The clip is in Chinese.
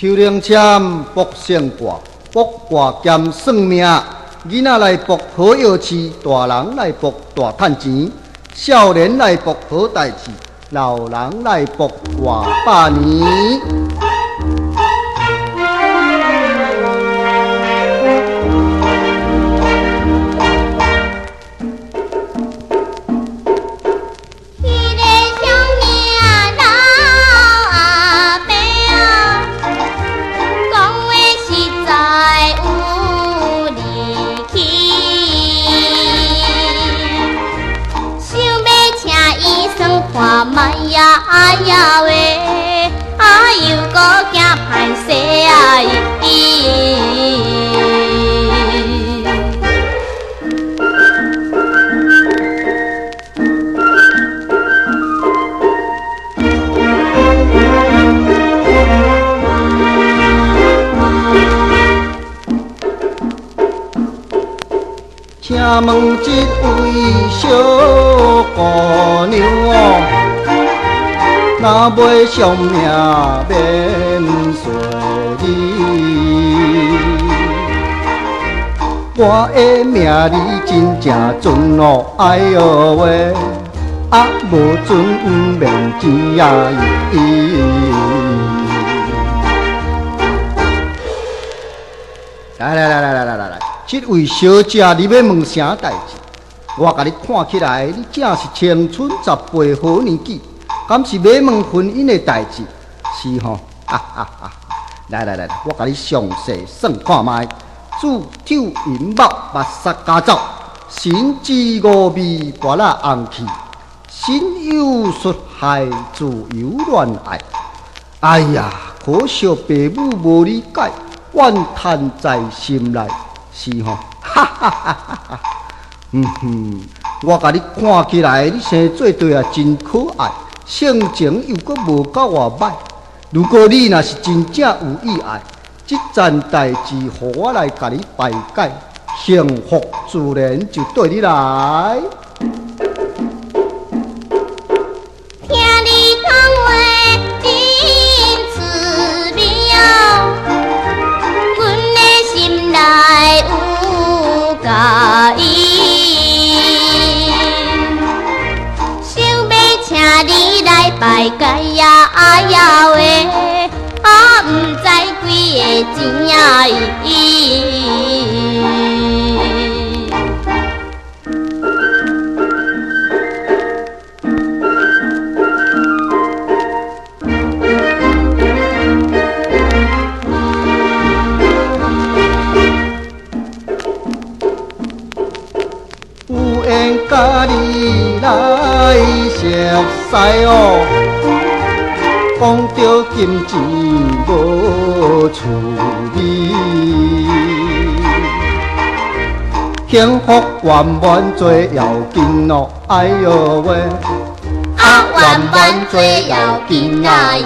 抽灵签卜圣卦，卜卦兼算命。囡仔来卜好药吃，大人来卜大赚钱。少年来卜好代志，老人来卜活百年。哎呀喂，啊又搁惊歹势啊！请问这位小姑娘哦。若要上命免随你，我的命里真正准哦，哎哟喂，啊无准不免钱呀！来，这位小姐，你要问啥代志？我甲你看起来，你正是青春18好年纪。敢是要问婚姻的代志？是吼，来，我甲你详细算看卖。煮酒饮目，目杀家走，心知五味，脖仔红气，心有术害，自由恋爱。哎呀，可惜父母无理解，怨叹在心内，是吼，我甲你看起来，你生做对啊，真可爱。性情又阁无够偌歹，如果你若是真正有意爱，这件代志，互我来甲你排解，幸福自然就对你来。听你讲话真滋味哦，阮的心内有介意。拜解呀，哎呀喂，啊唔知几个钱呀！有缘甲你来熟悉哦。讲到金钱无趣味，幸福圆满最要紧哦，哎哟喂，啊圆满最要紧啊！